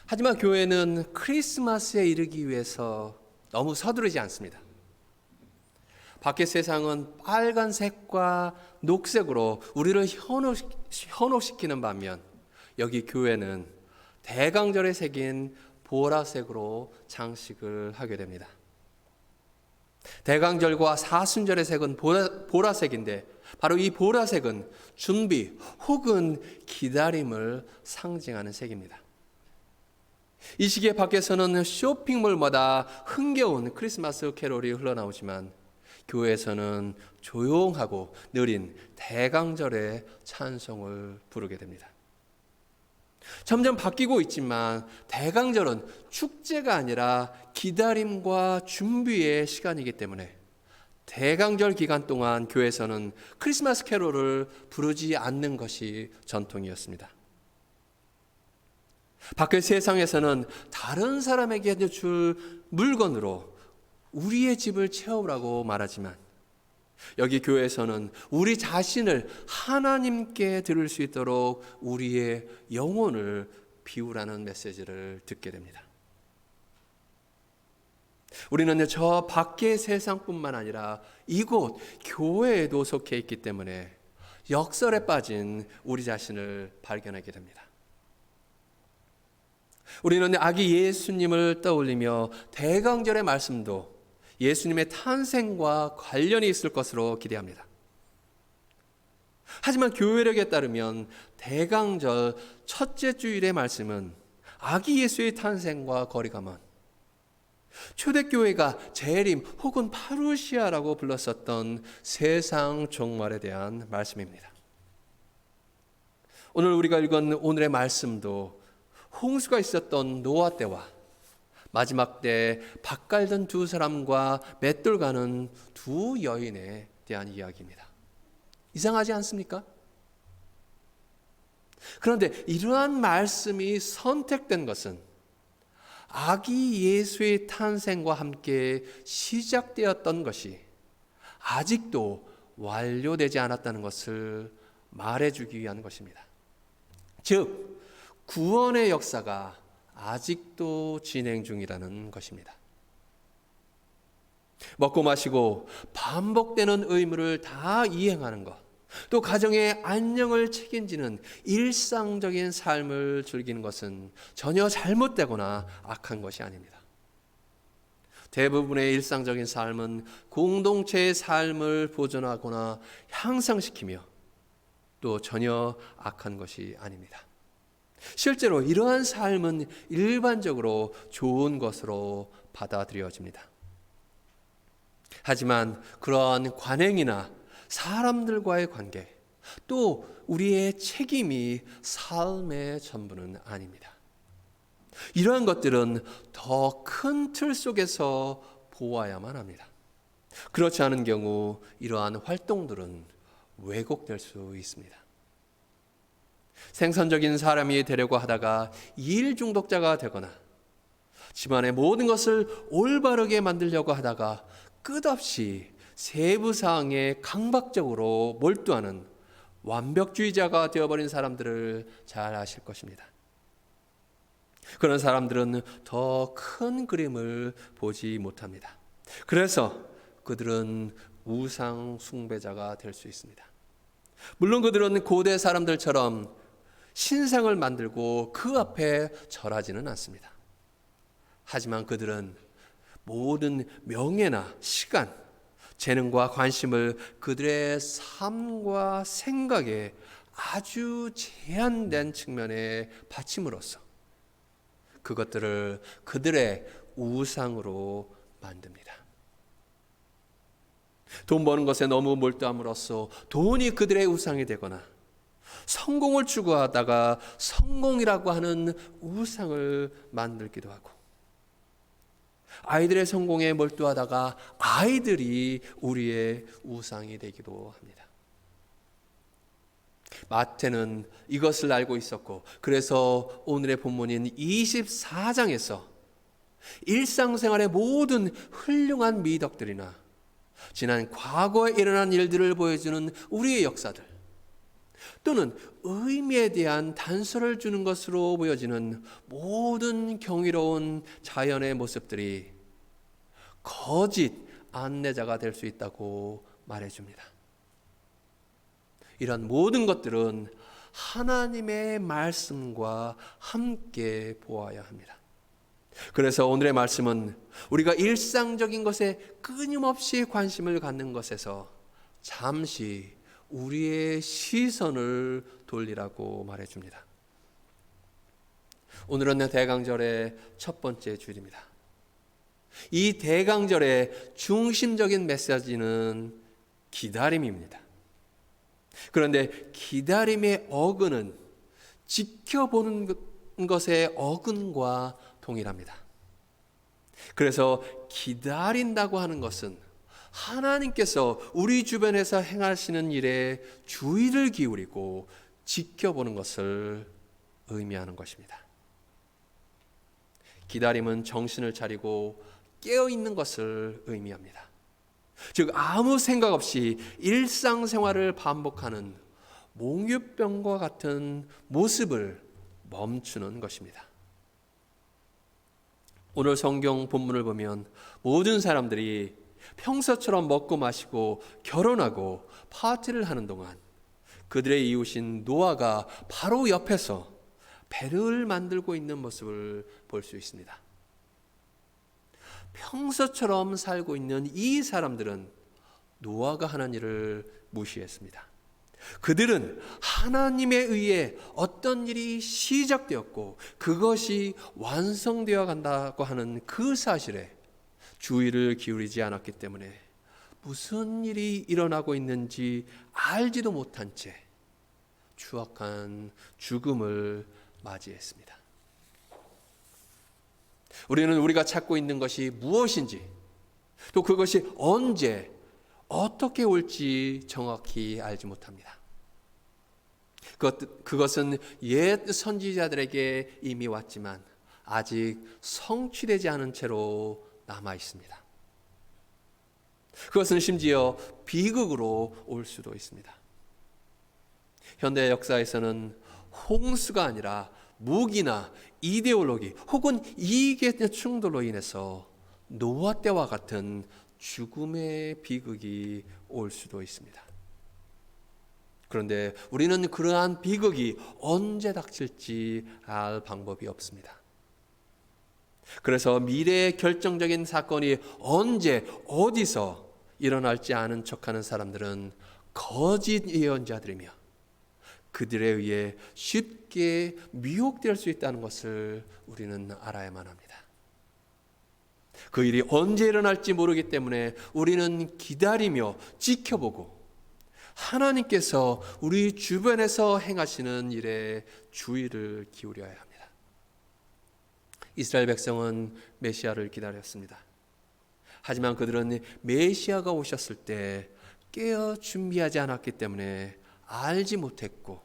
하지만 교회는 크리스마스에 이르기 위해서 너무 서두르지 않습니다. 밖의 세상은 빨간색과 녹색으로 우리를 현혹시키는 반면 여기 교회는 대강절에 새긴 보라색으로 장식을 하게 됩니다. 대강절과 사순절의 색은 보라색인데 바로 이 보라색은 준비 혹은 기다림을 상징하는 색입니다. 이 시기에 밖에서는 쇼핑몰마다 흥겨운 크리스마스 캐롤이 흘러나오지만 교회에서는 조용하고 느린 대강절의 찬송을 부르게 됩니다. 점점 바뀌고 있지만 대강절은 축제가 아니라 기다림과 준비의 시간이기 때문에 대강절 기간 동안 교회에서는 크리스마스 캐롤을 부르지 않는 것이 전통이었습니다. 밖의 세상에서는 다른 사람에게 줄 물건으로 우리의 집을 채우라고 말하지만 여기 교회에서는 우리 자신을 하나님께 드릴 수 있도록 우리의 영혼을 비우라는 메시지를 듣게 됩니다. 우리는 저 밖의 세상뿐만 아니라 이곳 교회에도 속해 있기 때문에 역설에 빠진 우리 자신을 발견하게 됩니다. 우리는 아기 예수님을 떠올리며 대강절의 말씀도 예수님의 탄생과 관련이 있을 것으로 기대합니다. 하지만 교회력에 따르면 대강절 첫째 주일의 말씀은 아기 예수의 탄생과 거리가 먼 초대교회가 재림 혹은 파루시아라고 불렀었던 세상 종말에 대한 말씀입니다. 오늘 우리가 읽은 오늘의 말씀도 홍수가 있었던 노아 때와 마지막 때 밭 갈던 두 사람과 맷돌 가는 두 여인에 대한 이야기입니다. 이상하지 않습니까? 그런데 이러한 말씀이 선택된 것은 아기 예수의 탄생과 함께 시작되었던 것이 아직도 완료되지 않았다는 것을 말해주기 위한 것입니다. 즉, 구원의 역사가 아직도 진행 중이라는 것입니다. 먹고 마시고 반복되는 의무를 다 이행하는 것, 또 가정의 안녕을 책임지는 일상적인 삶을 즐기는 것은 전혀 잘못되거나 악한 것이 아닙니다. 대부분의 일상적인 삶은 공동체의 삶을 보존하거나 향상시키며 또 전혀 악한 것이 아닙니다. 실제로 이러한 삶은 일반적으로 좋은 것으로 받아들여집니다. 하지만 그러한 관행이나 사람들과의 관계, 또 우리의 책임이 삶의 전부는 아닙니다. 이러한 것들은 더 큰 틀 속에서 보아야만 합니다. 그렇지 않은 경우 이러한 활동들은 왜곡될 수 있습니다. 생산적인 사람이 되려고 하다가 일 중독자가 되거나 집안의 모든 것을 올바르게 만들려고 하다가 끝없이 세부 사항에 강박적으로 몰두하는 완벽주의자가 되어버린 사람들을 잘 아실 것입니다. 그런 사람들은 더 큰 그림을 보지 못합니다. 그래서 그들은 우상 숭배자가 될 수 있습니다. 물론 그들은 고대 사람들처럼 신상을 만들고 그 앞에 절하지는 않습니다. 하지만 그들은 모든 명예나 시간, 재능과 관심을 그들의 삶과 생각에 아주 제한된 측면에 바침으로써 그것들을 그들의 우상으로 만듭니다. 돈 버는 것에 너무 몰두함으로써 돈이 그들의 우상이 되거나 성공을 추구하다가 성공이라고 하는 우상을 만들기도 하고 아이들의 성공에 몰두하다가 아이들이 우리의 우상이 되기도 합니다. 마태는 이것을 알고 있었고 그래서 오늘의 본문인 24장에서 일상생활의 모든 훌륭한 미덕들이나 지난 과거에 일어난 일들을 보여주는 우리의 역사들 또는 의미에 대한 단서를 주는 것으로 보여지는 모든 경이로운 자연의 모습들이 거짓 안내자가 될 수 있다고 말해줍니다. 이런 모든 것들은 하나님의 말씀과 함께 보아야 합니다. 그래서 오늘의 말씀은 우리가 일상적인 것에 끊임없이 관심을 갖는 것에서 잠시 우리의 시선을 돌리라고 말해줍니다. 오늘은 대강절의 첫 번째 주일입니다. 이 대강절의 중심적인 메시지는 기다림입니다. 그런데 기다림의 어근은 지켜보는 것의 어근과 동일합니다. 그래서 기다린다고 하는 것은 하나님께서 우리 주변에서 행하시는 일에 주의를 기울이고 지켜보는 것을 의미하는 것입니다. 기다림은 정신을 차리고 깨어있는 것을 의미합니다. 즉 아무 생각 없이 일상생활을 반복하는 몽유병과 같은 모습을 멈추는 것입니다. 오늘 성경 본문을 보면 모든 사람들이 평소처럼 먹고 마시고 결혼하고 파티를 하는 동안 그들의 이웃인 노아가 바로 옆에서 배를 만들고 있는 모습을 볼 수 있습니다. 평소처럼 살고 있는 이 사람들은 노아가 하는 일을 무시했습니다. 그들은 하나님에 의해 어떤 일이 시작되었고 그것이 완성되어 간다고 하는 그 사실에 주의를 기울이지 않았기 때문에 무슨 일이 일어나고 있는지 알지도 못한 채 추악한 죽음을 맞이했습니다. 우리는 우리가 찾고 있는 것이 무엇인지 또 그것이 언제 어떻게 올지 정확히 알지 못합니다. 그것은 옛 선지자들에게 이미 왔지만 아직 성취되지 않은 채로 남아 있습니다. 그것은 심지어 비극으로 올 수도 있습니다. 현대 역사에서는 홍수가 아니라 무기나 이데올로기 혹은 이익의 충돌로 인해서 노아 때와 같은 죽음의 비극이 올 수도 있습니다. 그런데 우리는 그러한 비극이 언제 닥칠지 알 방법이 없습니다. 그래서 미래의 결정적인 사건이 언제 어디서 일어날지 아는 척하는 사람들은 거짓 예언자들이며 그들에 의해 쉽게 미혹될 수 있다는 것을 우리는 알아야만 합니다. 그 일이 언제 일어날지 모르기 때문에 우리는 기다리며 지켜보고 하나님께서 우리 주변에서 행하시는 일에 주의를 기울여야 합니다. 이스라엘 백성은 메시아를 기다렸습니다. 하지만 그들은 메시아가 오셨을 때 깨어 준비하지 않았기 때문에 알지 못했고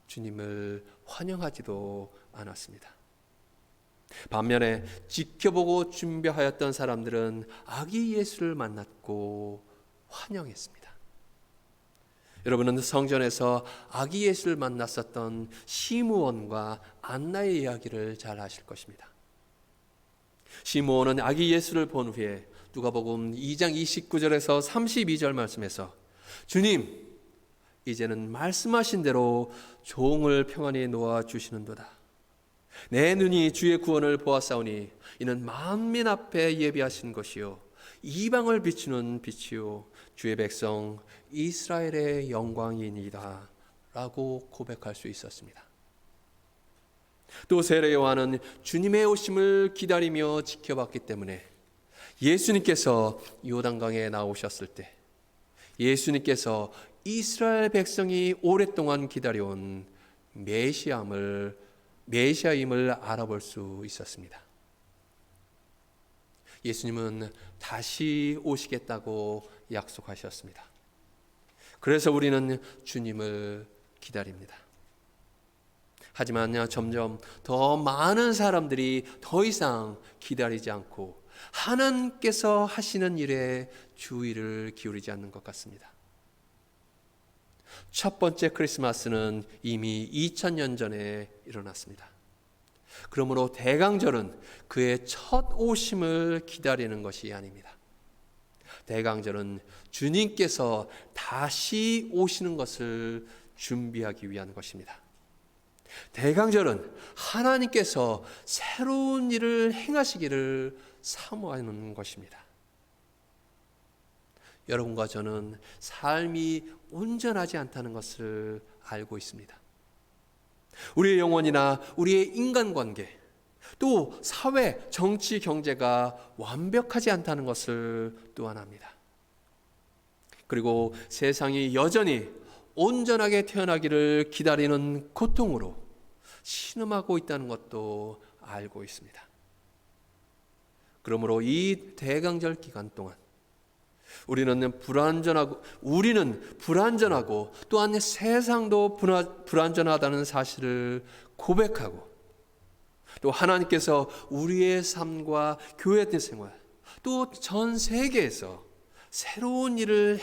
주님을 환영하지도 않았습니다. 반면에 지켜보고 준비하였던 사람들은 아기 예수를 만났고 환영했습니다. 여러분은 성전에서 아기 예수를 만났었던 시므온과 안나의 이야기를 잘 아실 것입니다. 시므온은 아기 예수를 본 후에 누가복음 2장 29절에서 32절 말씀에서 주님, 이제는 말씀하신 대로 종을 평안히 놓아 주시는도다. 내 눈이 주의 구원을 보았사오니 이는 만민 앞에 예비하신 것이요 이방을 비추는 빛이요 주의 백성 이스라엘의 영광이니이다 라고 고백할 수 있었습니다. 또 세례 요한은 주님의 오심을 기다리며 지켜봤기 때문에 예수님께서 요단강에 나오셨을 때 예수님께서 이스라엘 백성이 오랫동안 기다려온 메시아임을 알아볼 수 있었습니다. 예수님은 다시 오시겠다고 약속하셨습니다. 그래서 우리는 주님을 기다립니다. 하지만 점점 더 많은 사람들이 더 이상 기다리지 않고 하나님께서 하시는 일에 주의를 기울이지 않는 것 같습니다. 첫 번째 크리스마스는 이미 2000년 전에 일어났습니다. 그러므로 대강절은 그의 첫 오심을 기다리는 것이 아닙니다. 대강절은 주님께서 다시 오시는 것을 준비하기 위한 것입니다. 대강절은 하나님께서 새로운 일을 행하시기를 사모하는 것입니다. 여러분과 저는 삶이 온전하지 않다는 것을 알고 있습니다. 우리의 영혼이나 우리의 인간관계, 또 사회, 정치, 경제가 완벽하지 않다는 것을 또한 압니다. 그리고 세상이 여전히 온전하게 태어나기를 기다리는 고통으로 신음하고 있다는 것도 알고 있습니다. 그러므로 이 대강절 기간 동안 우리는 불안전하고 또한 세상도 불안전하다는 사실을 고백하고 또 하나님께서 우리의 삶과 교회 생활 또 전 세계에서 새로운 일을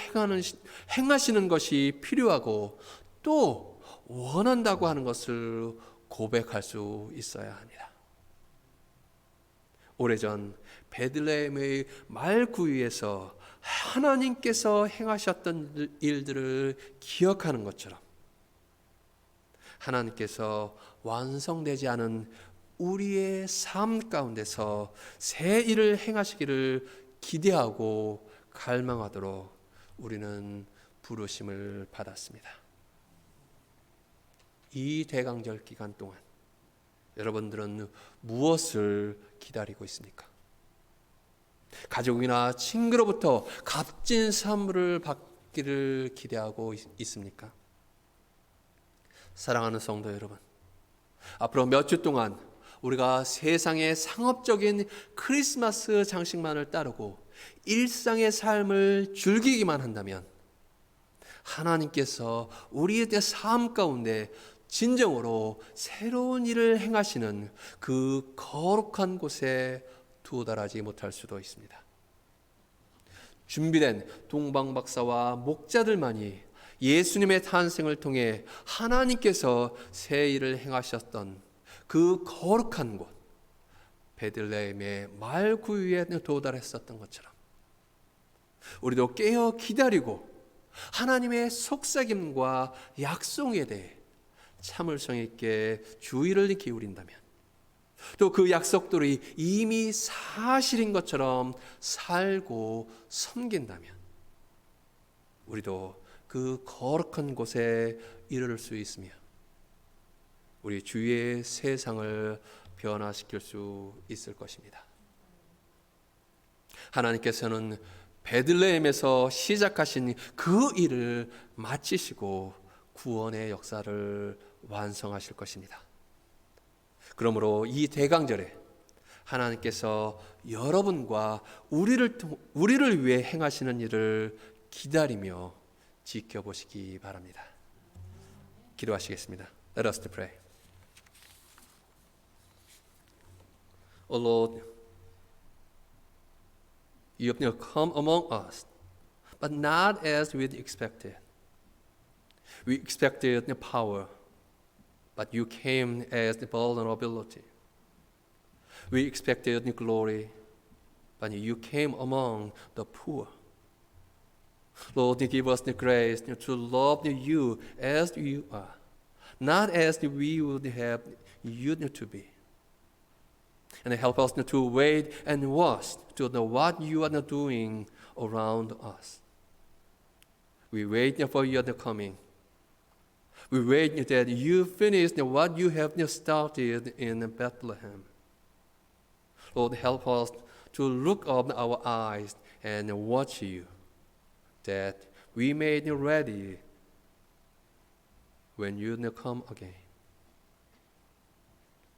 행하시는 것이 필요하고 또 원한다고 하는 것을 고백할 수 있어야 합니다. 오래전 베들레헴의 말구유에서 하나님께서 행하셨던 일들을 기억하는 것처럼 하나님께서 완성되지 않은 우리의 삶 가운데서 새 일을 행하시기를 기대하고 갈망하도록 우리는 부르심을 받았습니다. 이 대강절 기간 동안 여러분들은 무엇을 기다리고 있습니까? 가족이나 친구로부터 값진 선물을 받기를 기대하고 있습니까? 사랑하는 성도 여러분, 앞으로 몇 주 동안 우리가 세상의 상업적인 크리스마스 장식만을 따르고 일상의 삶을 즐기기만 한다면 하나님께서 우리의 삶 가운데 진정으로 새로운 일을 행하시는 그 거룩한 곳에 도달하지 못할 수도 있습니다. 준비된 동방박사와 목자들만이 예수님의 탄생을 통해 하나님께서 새 일을 행하셨던 그 거룩한 곳 베들레헴의 말구유에 도달했었던 것처럼 우리도 깨어 기다리고 하나님의 속삭임과 약속에 대해 참을성 있게 주의를 기울인다면 또 그 약속들이 이미 사실인 것처럼 살고 섬긴다면 우리도 그 거룩한 곳에 이르를 수 있으며 우리 주위의 세상을 변화시킬 수 있을 것입니다. 하나님께서는 베들레헴에서 시작하신 그 일을 마치시고 구원의 역사를 완성하실 것입니다. 그러므로 이 대강절에 하나님께서 여러분과 우리를 위해 행하시는 일을 기다리며 지켜보시기 바랍니다. 기도하시겠습니다. Let us pray. O Lord, you have now come among us, but not as we expected. We expected the power, but you came as the vulnerability. We expected the glory, but you came among the poor. Lord, give us the grace to love you as you are, not as we would have you to be. And help us to wait and watch to know what you are doing around us. We wait for your coming. We wait that you finish what you have started in Bethlehem. Lord, help us to look up our eyes and watch you, that we may be ready when you come again.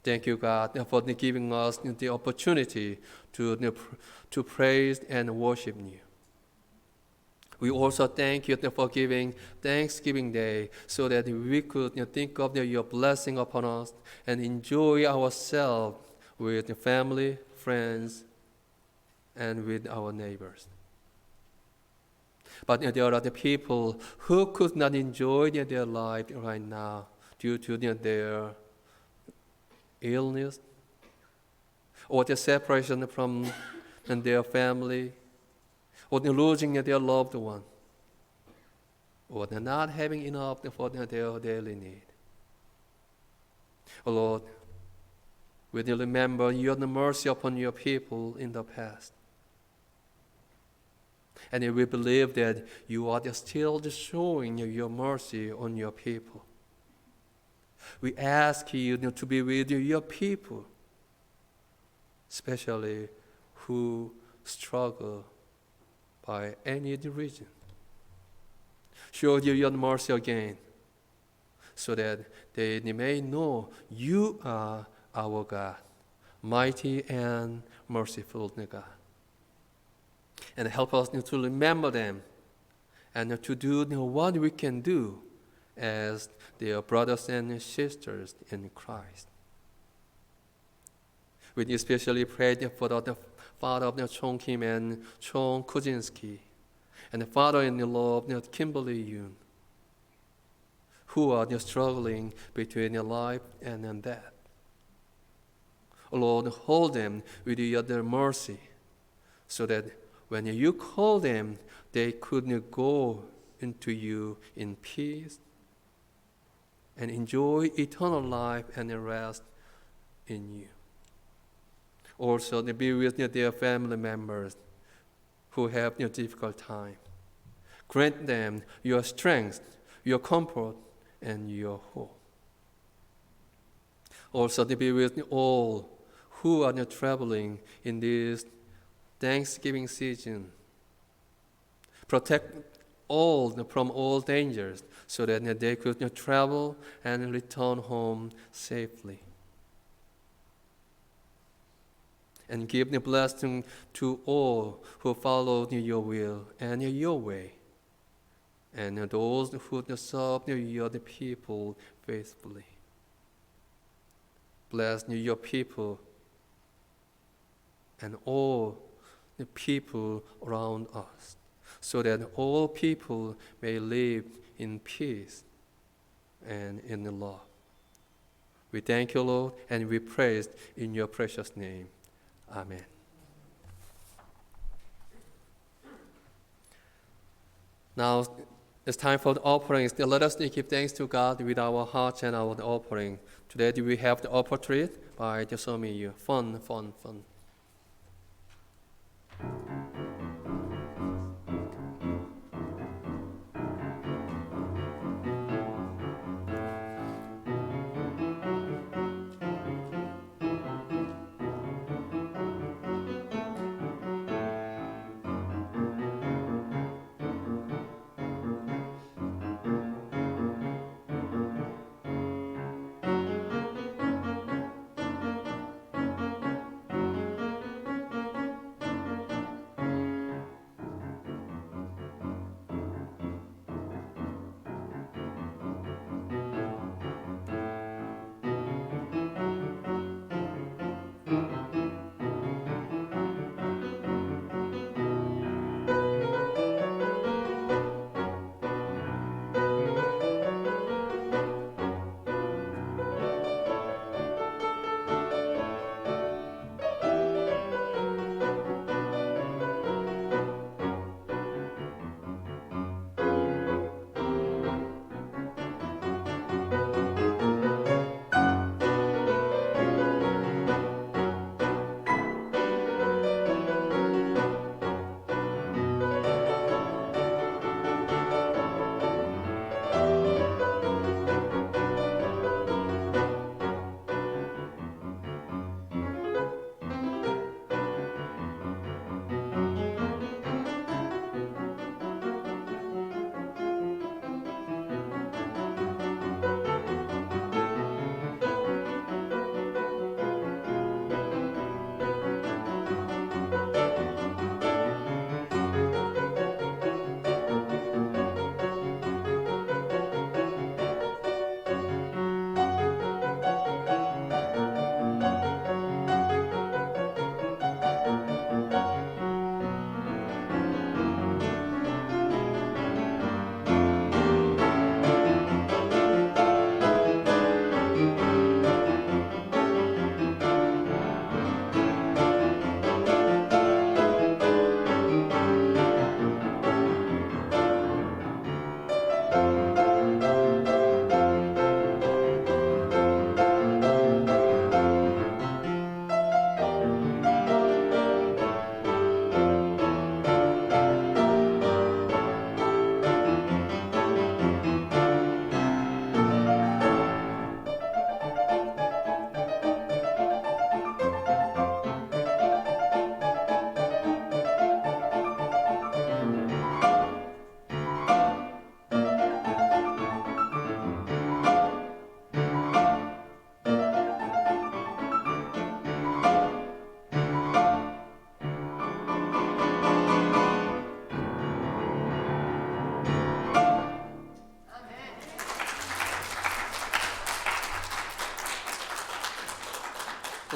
Thank you, God, for giving us the opportunity to praise and worship you. We also thank you for giving Thanksgiving Day so that we could think of your blessing upon us and enjoy ourselves with family, friends, and with our neighbors. But there are the people who could not enjoy their life right now due to their illness or the separation from their family, or the losing their loved one, or they're not having enough for their daily need. Oh Lord, we remember your mercy upon your people in the past. And we believe that you are still showing your mercy on your people. We ask you to be with your people, especially who struggle by any reason. Show your mercy again, so that they may know you are our God, mighty and merciful God. And help us to remember them and to do what we can do as their brothers and sisters in Christ. We especially pray for the father of Chong Kim and Chong Kuzinski, and the father-in-law of Kimberly Yoon, who are struggling between life and death. Oh Lord, hold them with your mercy, so that when you call them, they could go into you in peace and enjoy eternal life and rest in you. Also, to be with their family members who have a difficult time. Grant them your strength, your comfort, and your hope. Also, to be with all who are traveling in this Thanksgiving season. Protect all from all dangers, so that they could travel and return home safely. And give the blessing to all who follow your will and your way, and those who serve your people faithfully. Bless your people and all the people around us, so that all people may live in peace and in love. We thank you, Lord, and we praise in your precious name. Amen. Now it's time for the offerings. Let us give thanks to God with our hearts and our offering. Today we have the offer treat by the Somi. Fun.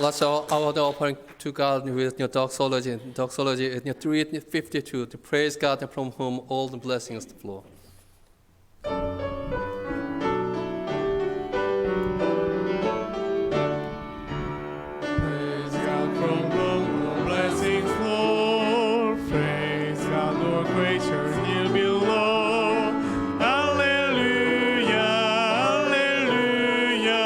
Let's all the offering to God with your doxology. Doxology in 352 to praise God from whom all the blessings flow. Praise God from whom all blessings flow. Praise God, Lord, creatures here below. Alleluia, alleluia.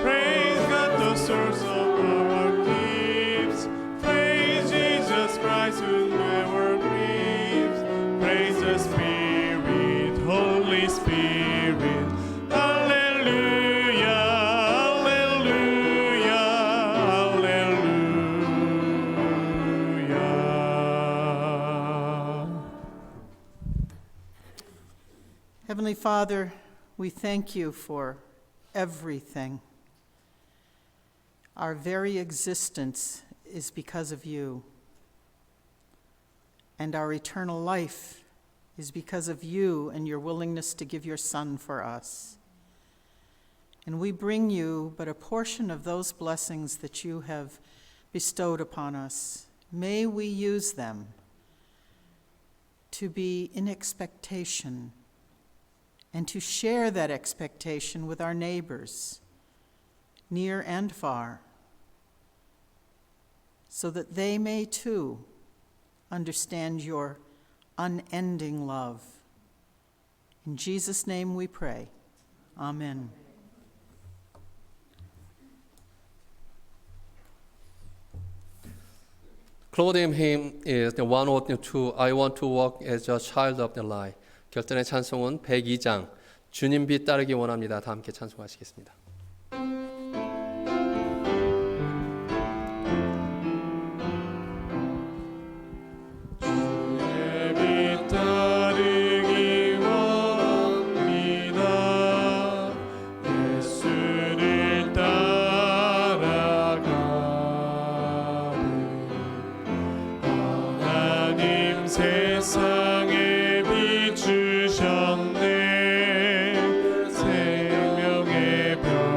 Praise God, the source of our gifts. Praise Jesus Christ who never grieves. Praise the Spirit, Holy Spirit. Alleluia, alleluia, alleluia. Heavenly Father, we thank you for everything. Our very existence is because of you, and our eternal life is because of you and your willingness to give your Son for us. And we bring you but a portion of those blessings that you have bestowed upon us. May we use them to be in expectation and to share that expectation with our neighbors, near and far, so that they may too understand your unending love. In Jesus' name we pray. Amen. Clothing hymn is the 102, I want to walk as a child of the light. 결전의 찬송은 102장, 주님 빛 따르기 원합니다. 다 함께 찬송하시겠습니다. 세상에 비추셨네 생명의 별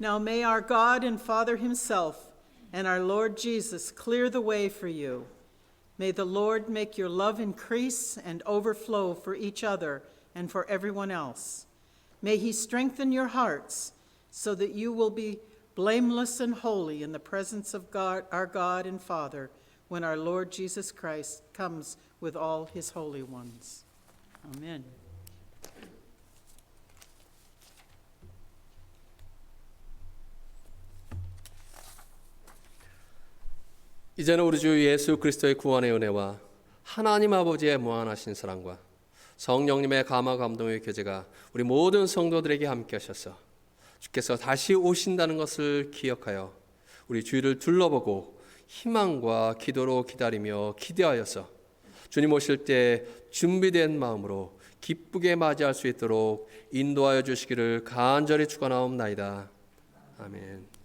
Now may our God and Father himself and our Lord Jesus clear the way for you. May the Lord make your love increase and overflow for each other and for everyone else. May he strengthen your hearts so that you will be blameless and holy in the presence of God, our God and Father, when our Lord Jesus Christ comes with all his holy ones. Amen. 이제는 우리 주 예수 그리스도의 구원의 은혜와 하나님 아버지의 무한하신 사랑과 성령님의 감화 감동의 교제가 우리 모든 성도들에게 함께 하셔서 주께서 다시 오신다는 것을 기억하여 우리 주위를 둘러보고 희망과 기도로 기다리며 기대하여서 주님 오실 때 준비된 마음으로 기쁘게 맞이할 수 있도록 인도하여 주시기를 간절히 축원하옵나이다. 아멘.